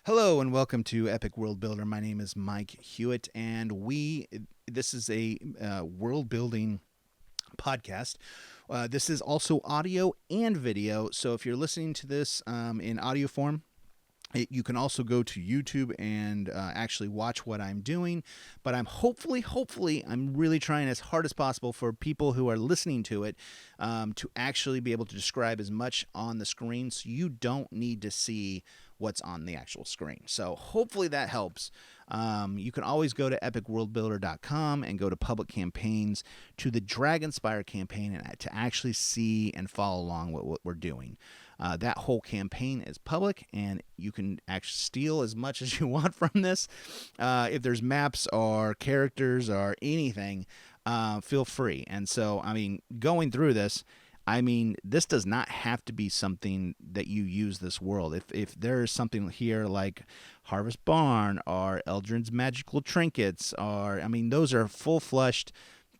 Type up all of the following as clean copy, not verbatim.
Hello and welcome to Epic World Builder. My name is Mike Hewitt, and this is a world building podcast. This is also audio and video. So if you're listening to this in audio form, you can also go to YouTube and actually watch what I'm doing. But I'm really trying as hard as possible for people who are listening to it to actually be able to describe as much on the screen, so you don't need to see what's on the actual screen. So hopefully that helps. You can always go to epicworldbuilder.com and go to public campaigns to the Dragonspire campaign and to actually see and follow along what we're doing. That whole campaign is public, and you can actually steal as much as you want from this. If there's maps or characters or anything, feel free. And so, going through this, this does not have to be something that you use this world. If there is something here like Harvest Barn or Eldrin's Magical Trinkets, or those are full-fleshed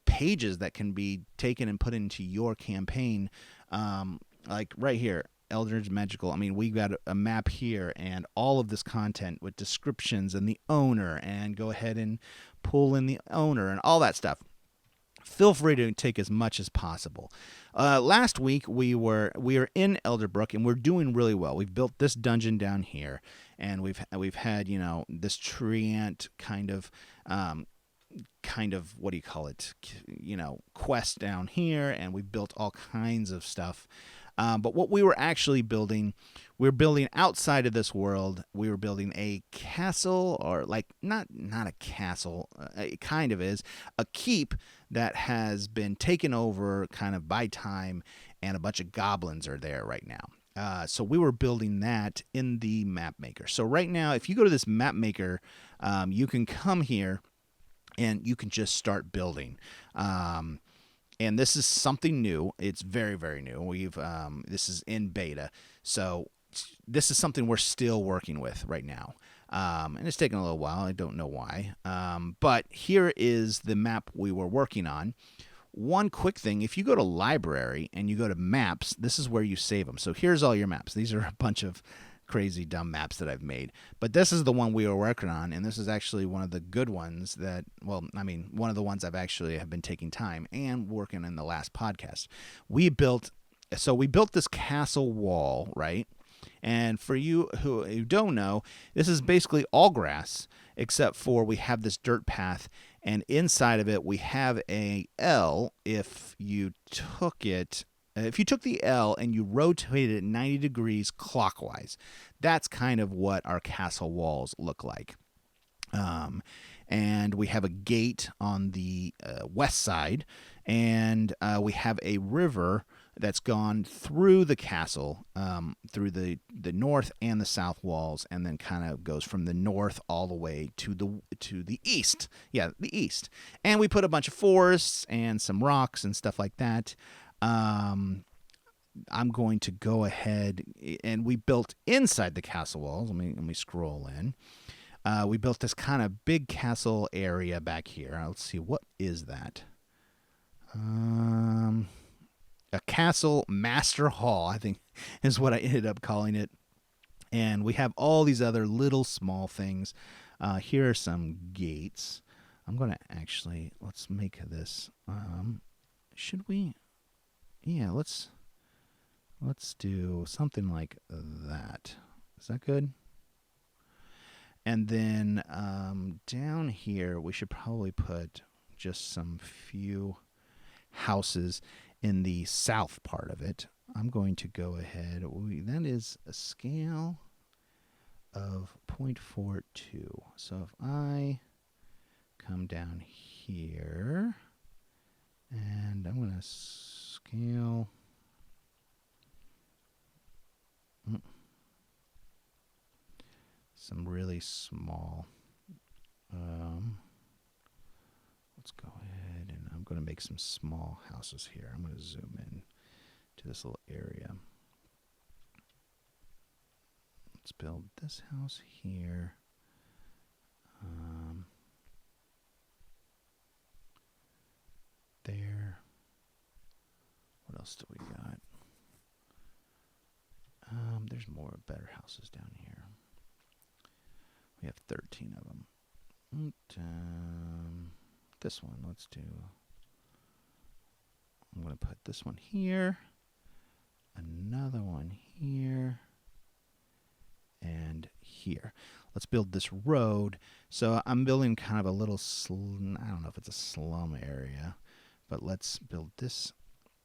pages that can be taken and put into your campaign. Like right here, Eldrin's Magical. We've got a map here and all of this content with descriptions and the owner, and go ahead and pull in the owner and all that stuff. Feel free to take as much as possible. Last week we were in Elderbrook, and we're doing really well. We've built this dungeon down here, and we've had this treant kind of what do you call it? Quest down here, and we built all kinds of stuff. But what we were actually building, we were building outside of this world. We were building a castle, or like not a castle. It kind of is a keep that has been taken over kind of by time, and a bunch of goblins are there right now. So we were building that in the map maker. So right now, if you go to this map maker, you can come here and you can just start building. And this is something new. It's very, very new. This is in beta, so this is something we're still working with right now. And it's taken a little while. I don't know why. But here is the map we were working on. One quick thing, if you go to library and you go to maps, this is where you save them. So here's all your maps. These are a bunch of crazy dumb maps that I've made, but this is the one we were working on, and this is actually one of the good ones one of the ones I've actually have been taking time and working in the last podcast. We built this castle wall, right? And for you who don't know, this is basically all grass, except for we have this dirt path, and inside of it we have a L. If you took the L and you rotated it 90 degrees clockwise, that's kind of what our castle walls look like. And we have a gate on the west side, and we have a river that's gone through the castle, through the north and the south walls, and then kind of goes from the north all the way to the east. Yeah, the east. And we put a bunch of forests and some rocks and stuff like that. I'm going to go ahead, and we built inside the castle walls. Let me scroll in. We built this kind of big castle area back here. Let's see, what is that? A castle master hall, I think, is what I ended up calling it. And we have all these other little small things. Here are some gates. I'm going to actually, let's make this. Should we? Yeah, let's do something like that. Is that good? And then down here, we should probably put just some few houses in the south part of it. I'm going to go ahead. That is a scale of 0.42. So if I come down here, and I'm going to scale. Some really small. Let's go ahead, and I'm going to make some small houses here. I'm going to zoom in to this little area. Let's build this house here. There. What else do we got? There's more better houses down here. We have 13 of them. This one, let's do. I'm going to put this one here, another one here, and here. Let's build this road. So I'm building kind of a little, I don't know if it's a slum area, but let's build this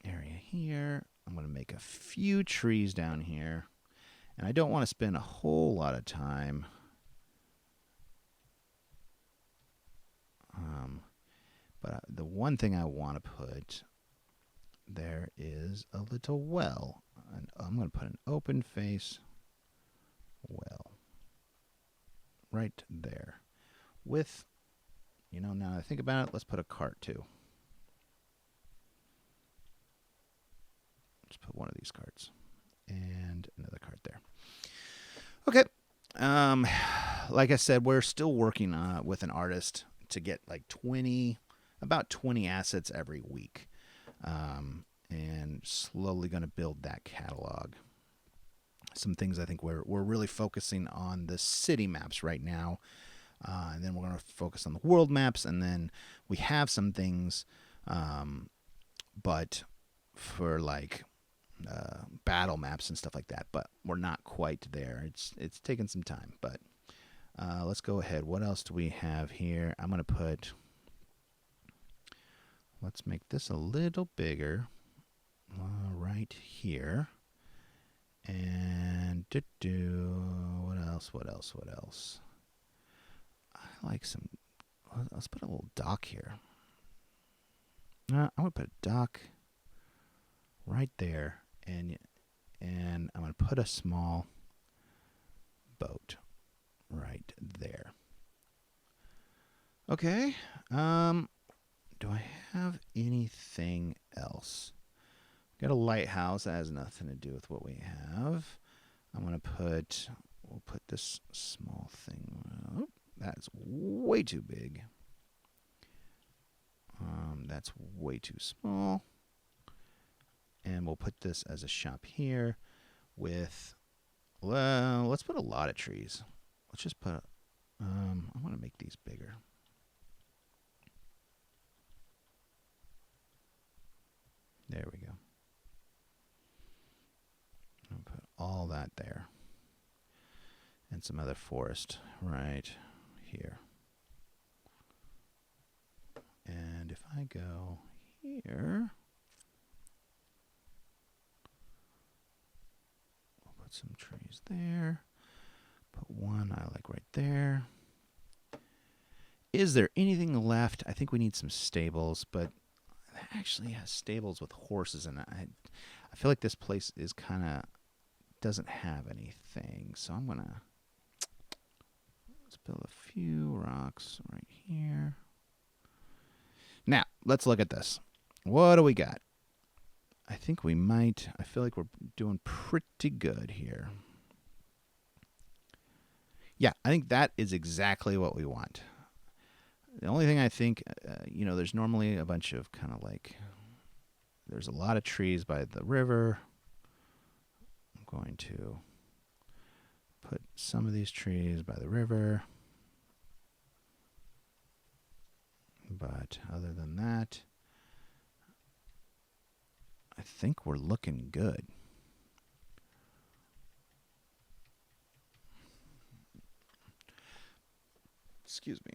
area here. I'm going to make a few trees down here, and I don't want to spend a whole lot of time but the one thing I want to put there is a little well. And I'm going to put an open face well right there with, now that I think about it, let's put a cart too. Let's put one of these carts and another cart there. Okay. Like I said, we're still working with an artist to get like about 20 assets every week, and slowly going to build that catalog. Some things I think we're really focusing on the city maps right now, and then we're going to focus on the world maps, and then we have some things, but for like battle maps and stuff like that, but we're not quite there. It's taken some time, but let's go ahead. What else do we have here? I'm going to put, let's make this a little bigger right here. And what else? I like some, let's put a little dock here. I'm going to put a dock right there, and I'm going to put a small boat right there. Okay. Do I have anything else? Got a lighthouse. That has nothing to do with what we have. I'm going to we'll put this small thing. Oh, that's way too big. That's way too small. And we'll put this as a shop here with, well, let's put a lot of trees. Let's just put, I want to make these bigger. There we go. I'll put all that there. And some other forest right here. And if I go here, we'll put some trees there. Put one I like right there. Is there anything left? I think we need some stables, but it actually has stables with horses in it. I feel like this place is kind of doesn't have anything, so I'm gonna let's build a few rocks right here. Now let's look at this. What do we got? I think we might. I feel like we're doing pretty good here. Yeah, I think that is exactly what we want. The only thing I think, there's normally a bunch of kind of like, there's a lot of trees by the river. I'm going to put some of these trees by the river. But other than that, I think we're looking good. Excuse me.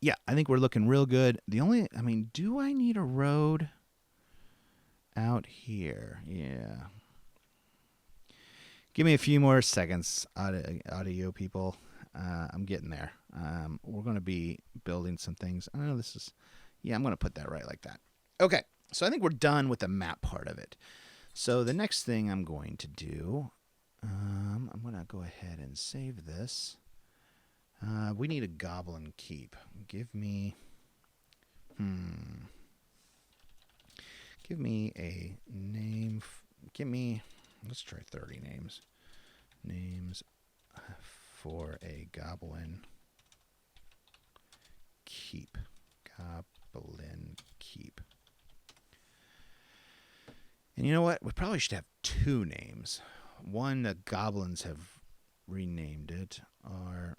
Yeah, I think we're looking real good. Do I need a road out here? Yeah. Give me a few more seconds, audio people. I'm getting there. We're going to be building some things. I know this is, I'm going to put that right like that. Okay, so I think we're done with the map part of it. So the next thing I'm going to do, I'm going to go ahead and save this. We need a goblin keep. Give me a name. Let's try 30 names. Names for a goblin keep. Goblin keep. And you know what? We probably should have two names. One, the goblins have renamed it, or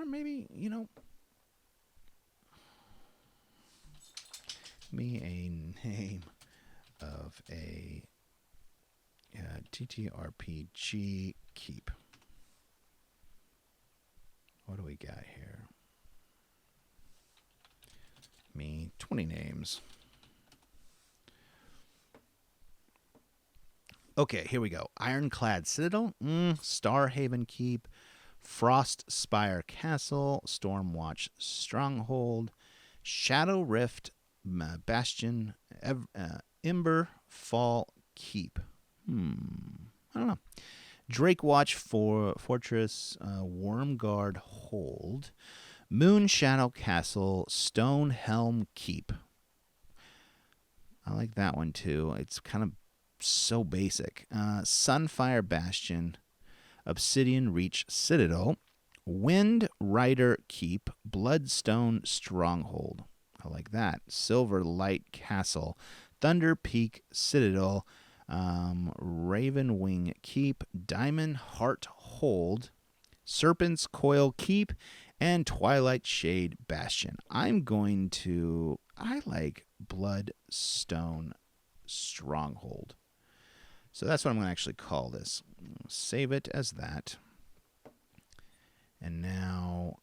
maybe, me a name of a TTRPG keep. What do we got here? Me, 20 names. Okay, here we go. Ironclad Citadel, Starhaven Keep, Frost Spire Castle, Stormwatch Stronghold, Shadow Rift Bastion, Ember Fall Keep. I don't know. Drakewatch Fortress, Wormguard Hold, Moon Shadow Castle, Stone Helm Keep. I like that one too. It's kind of so basic. Sunfire Bastion, Obsidian Reach Citadel, Wind Rider Keep, Bloodstone Stronghold. I like that. Silver Light Castle, Thunder Peak Citadel, Raven Wing Keep, Diamond Heart Hold, Serpent's Coil Keep, and Twilight Shade Bastion. I like Bloodstone Stronghold. So that's what I'm going to actually call this. Save it as that. And now,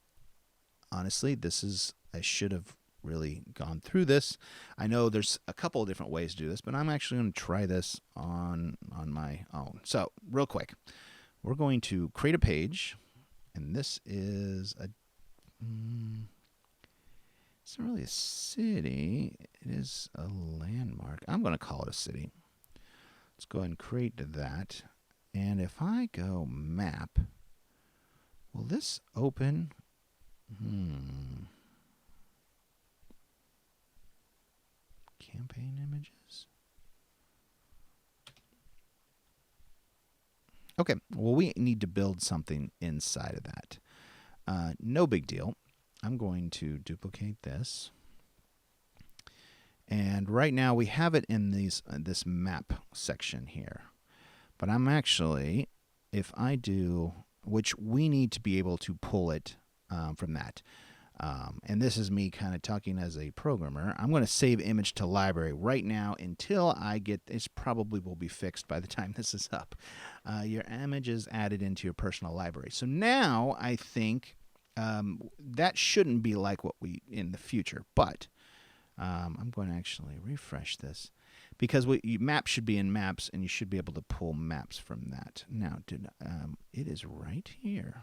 honestly, I should have really gone through this. I know there's a couple of different ways to do this, but I'm actually going to try this on my own. So, real quick, we're going to create a page, and this is it's not really a city. It is a landmark. I'm going to call it a city. Let's go ahead and create that. And if I go map, will this open? Campaign images. Okay, well, we need to build something inside of that. No big deal. I'm going to duplicate this. And right now we have it in this map section here. But I'm actually, if I do, which we need to be able to pull it from that. And this is me kind of talking as a programmer. I'm going to save image to library right now until I get this. Probably will be fixed by the time this is up. Your image is added into your personal library. So now I think that shouldn't be like what we in the future. But I'm going to actually refresh this because maps should be in maps, and you should be able to pull maps from that. Now, it is right here.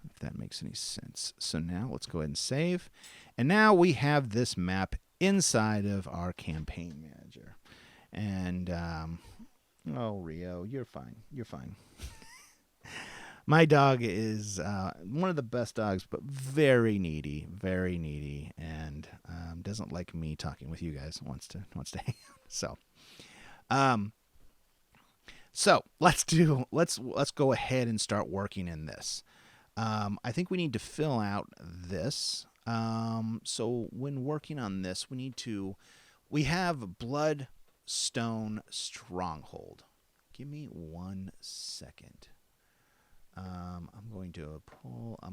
If that makes any sense. So now let's go ahead and save. And now we have this map inside of our campaign manager. And, Rio, you're fine. You're fine. My dog is one of the best dogs, but very needy, and doesn't like me talking with you guys. Wants to hang out. So let's go ahead and start working in this. I think we need to fill out this. So when working on this, we have Bloodstone Stronghold. Give me 1 second. I'm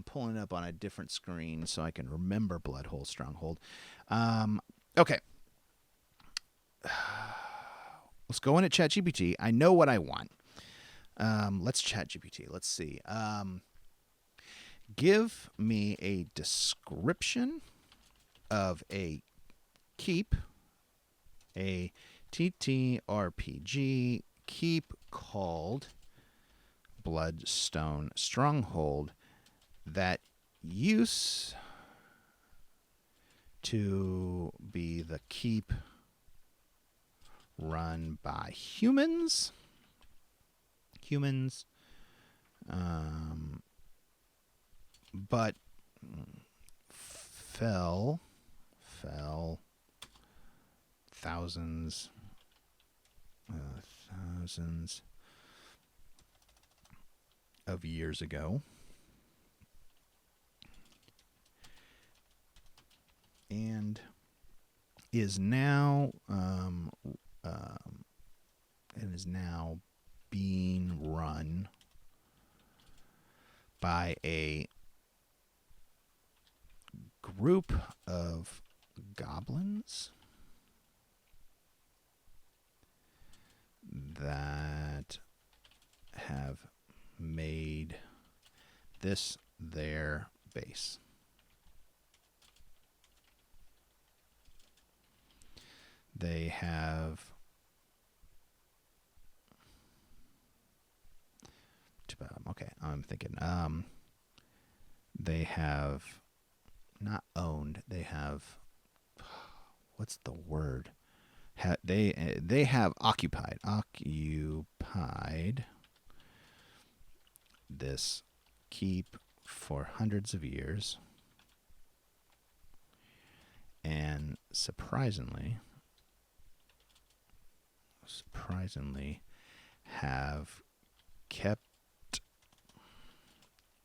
pulling it up on a different screen so I can remember Bloodhole Stronghold. Okay. Let's go into ChatGPT. I know what I want. Let's ChatGPT. Let's see. Give me a description of a keep, a TTRPG keep called Bloodstone Stronghold that used to be the keep run by humans. But fell thousands of years ago, and is now being run by a group of goblins that have made this their base. They have okay, I'm thinking they have not owned, they have, what's the word? They have occupied this keep for hundreds of years, and surprisingly have kept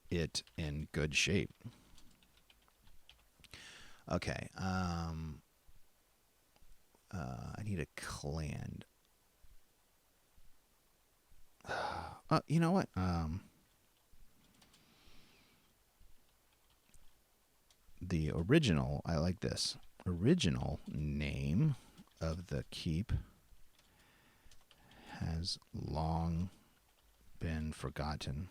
it in good shape. Okay, I need a clan. You know what? The original, I like this. Original name of the keep has long been forgotten.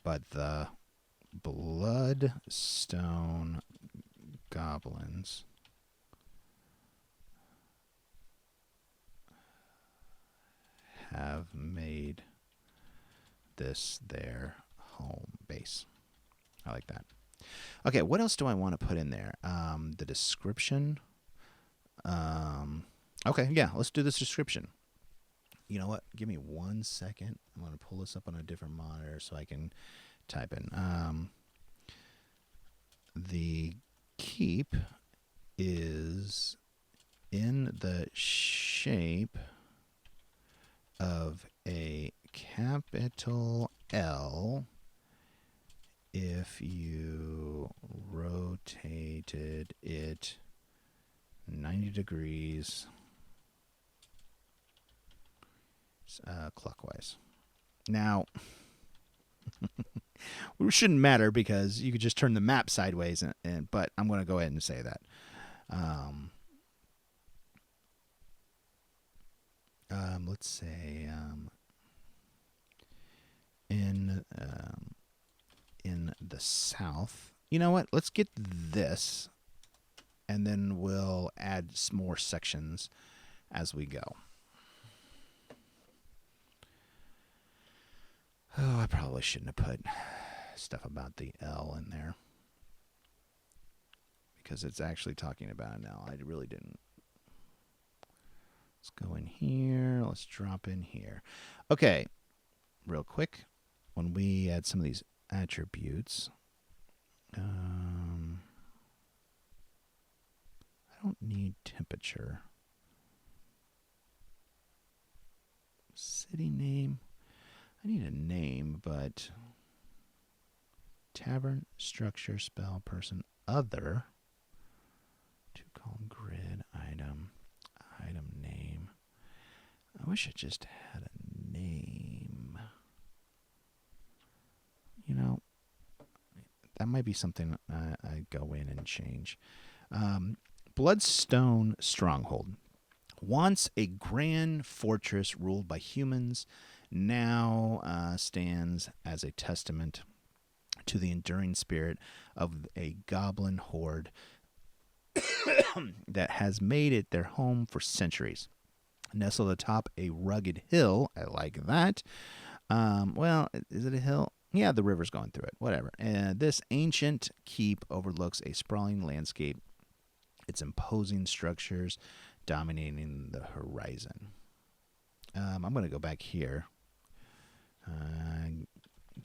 But the Bloodstone goblins have made this their home base. I like that. Okay, what else do I want to put in there? The description. Okay, yeah, let's do this description. You know what? Give me 1 second. I'm going to pull this up on a different monitor so I can type in. The keep is in the shape of a capital L if you rotated it 90 degrees clockwise. Now, it shouldn't matter because you could just turn the map sideways, but I'm going to go ahead and say that. Let's say in the south. You know what? Let's get this, and then we'll add some more sections as we go. Oh, I probably shouldn't have put stuff about the L in there because it's actually talking about an L. I really didn't. Let's go in here. Let's drop in here. Okay, real quick. When we add some of these attributes, I don't need temperature. City name. I need a name, but tavern, structure, spell, person, other. 2-column grid, item name. I wish I just had a name. You know, that might be something I go in and change. Bloodstone Stronghold. Once a grand fortress ruled by humans, now stands as a testament to the enduring spirit of a goblin horde that has made it their home for centuries. Nestled atop a rugged hill, I like that. Well, is it a hill? Yeah, the river's going through it. Whatever. This ancient keep overlooks a sprawling landscape, its imposing structures dominating the horizon. I'm going to go back here.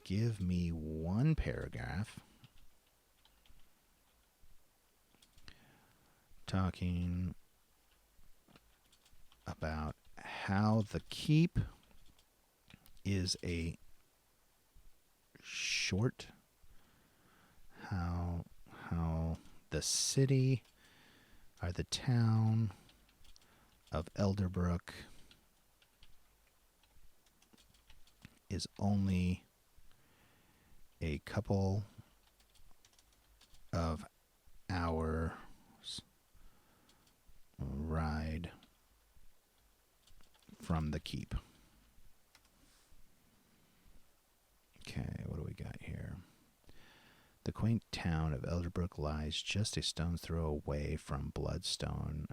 Give me one paragraph talking about how the keep is a short, how the city or the town of Elderbrook is only a couple of hours ride from the keep. Okay, what do we got here? The quaint town of Elderbrook lies just a stone's throw away from Bloodstone.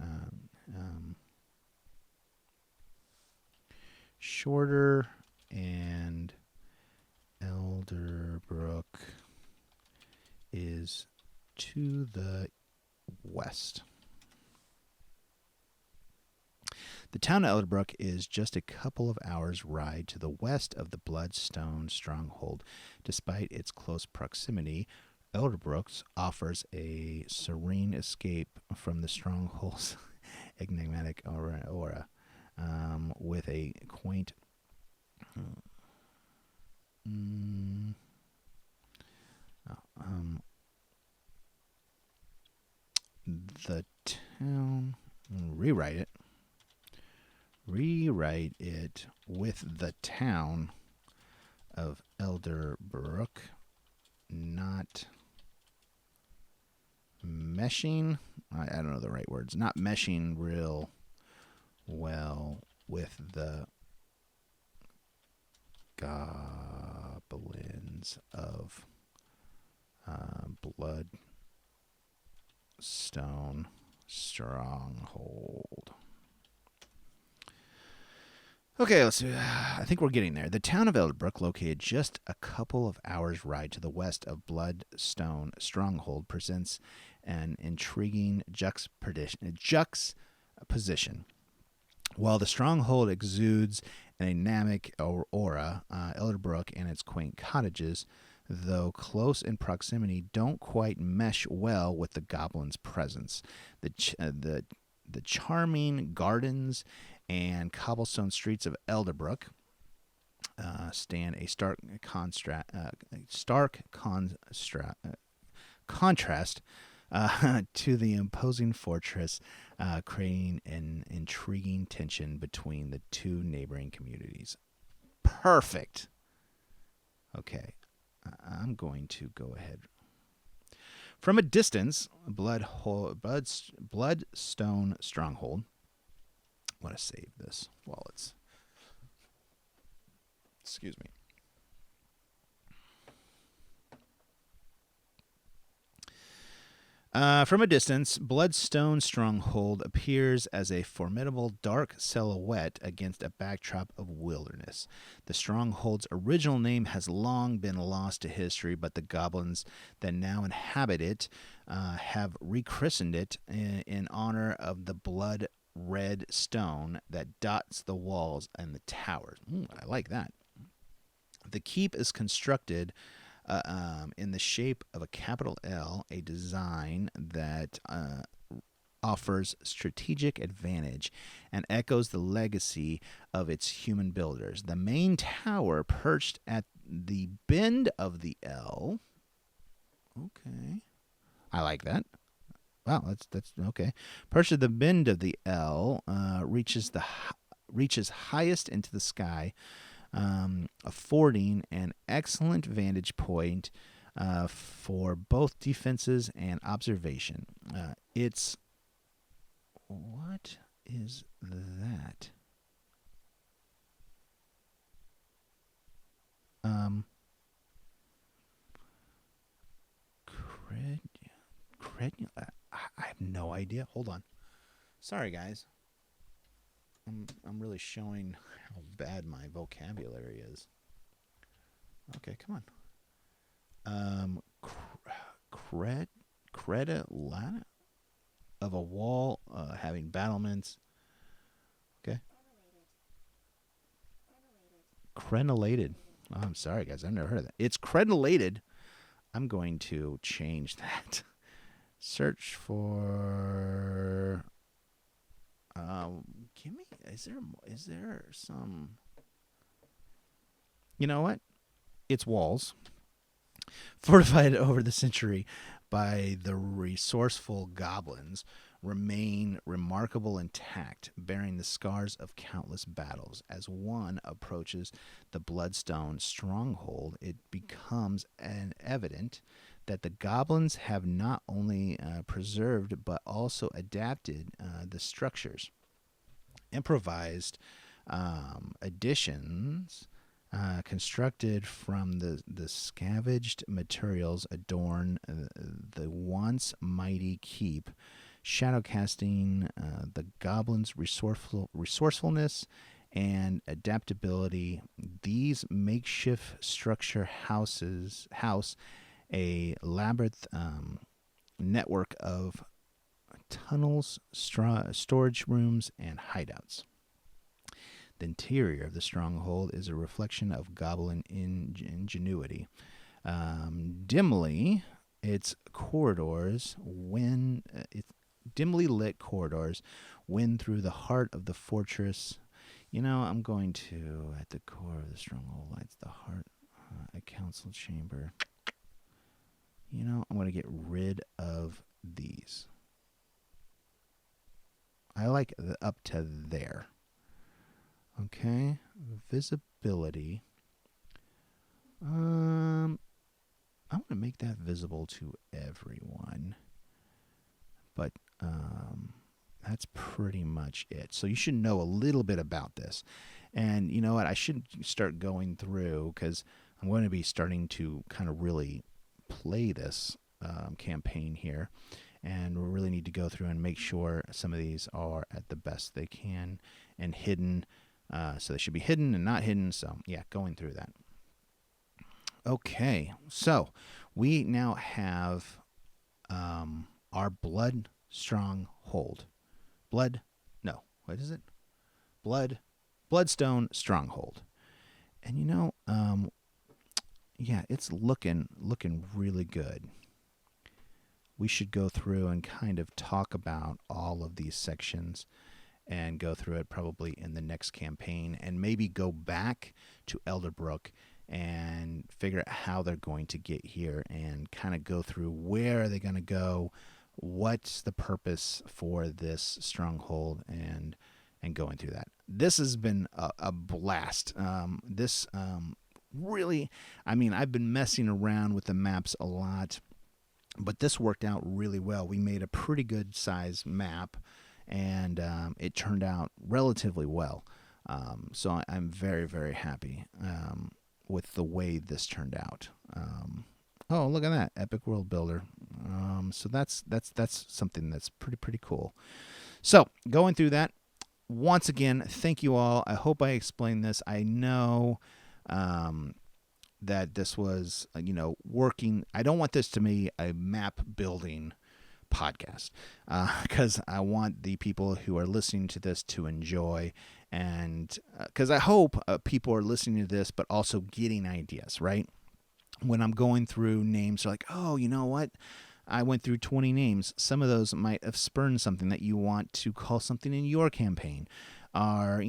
Shorter, and Elderbrook is to the west. The town of Elderbrook is just a couple of hours' ride to the west of the Bloodstone Stronghold. Despite its close proximity, Elderbrook offers a serene escape from the stronghold's enigmatic aura, with a quaint the town, rewrite it with the town of Elderbrook not meshing, I don't know the right words, not meshing real well with the goblins of Bloodstone Stronghold. Okay, let's see. I think we're getting there. The town of Elderbrook, located just a couple of hours' ride to the west of Bloodstone Stronghold, presents an intriguing juxtaposition. While the stronghold exudes an enigmatic aura, Elderbrook and its quaint cottages, though close in proximity, don't quite mesh well with the goblin's presence. The charming gardens and cobblestone streets of Elderbrook stand a stark contrast to the imposing fortress, creating an intriguing tension between the two neighboring communities. Perfect. Okay, I'm going to go ahead. From a distance, Bloodstone Stronghold. I want to save this while it's. Excuse me. From a distance, Bloodstone Stronghold appears as a formidable dark silhouette against a backdrop of wilderness. The stronghold's original name has long been lost to history, but the goblins that now inhabit it have rechristened it in honor of the blood red stone that dots the walls and the towers. I like that. The keep is constructed in the shape of a capital L, a design that offers strategic advantage and echoes the legacy of its human builders. The main tower, perched at the bend of the L. Okay, I like that. Wow, that's okay. Perched at the bend of the L, reaches highest into the sky, affording an excellent vantage point for both defenses and observation. What is that? I have no idea. Hold on. Sorry, guys. I'm really showing how bad my vocabulary is. Okay, come on. Credilata of a wall having battlements. Okay. Crenellated. Oh, I'm sorry, guys. I've never heard of that. It's crenellated. I'm going to change that. Search for. Is there some? You know what? It's walls, fortified over the century by the resourceful goblins, remain remarkable intact, bearing the scars of countless battles. As one approaches the Bloodstone Stronghold, it becomes evident that the goblins have not only preserved but also adapted the structures. Improvised additions constructed from the scavenged materials adorn the once mighty keep, shadow casting the goblins' resourcefulness and adaptability. These makeshift structure house a labyrinth network of tunnels, storage rooms, and hideouts. The interior of the stronghold is a reflection of goblin ingenuity. Dimly lit corridors win through the heart of the fortress. I'm going to, at the core of the stronghold lies the heart, a council chamber. I'm going to get rid of these. I like up to there. Okay, visibility. I'm going to make that visible to everyone. But that's pretty much it. So you should know a little bit about this. And you know what? I should start going through, because I'm going to be starting to kind of really play this campaign here. And we really need to go through and make sure some of these are at the best they can and hidden. So they should be hidden and not hidden. So, yeah, going through that. Okay, so we now have our Bloodstone Stronghold. And yeah, it's looking really good. We should go through and kind of talk about all of these sections and go through it probably in the next campaign, and maybe go back to Elderbrook and figure out how they're going to get here, and kind of go through where are they going to go, what's the purpose for this stronghold, and going through that. This has been a blast. Really, I've been messing around with the maps a lot, but this worked out really well. We made a pretty good size map, and it turned out relatively well. So I'm very, very happy with the way this turned out. Oh, look at that, epic world builder. So that's something that's pretty cool. So going through that, once again, thank you all. I hope I explained this. I know that this was working. I don't want this to be a map building podcast, because I want the people who are listening to this to enjoy, and because I hope people are listening to this but also getting ideas, right? When I'm going through names, they're like, oh, you know what? I went through 20 names. Some of those might have spurned something that you want to call something in your campaign, or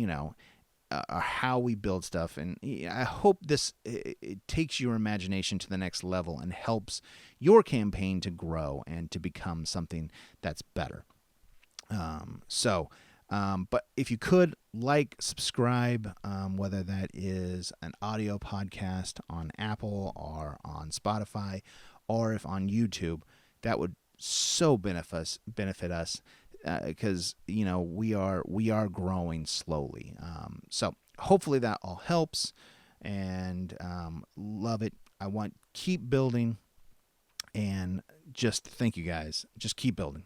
how we build stuff. And I hope it takes your imagination to the next level and helps your campaign to grow and to become something that's better. But if you could subscribe, whether that is an audio podcast on Apple or on Spotify, or if on YouTube, that would so benefit us. Because we are growing slowly. So hopefully that all helps, and love it. I want keep building, and just thank you guys. Just keep building.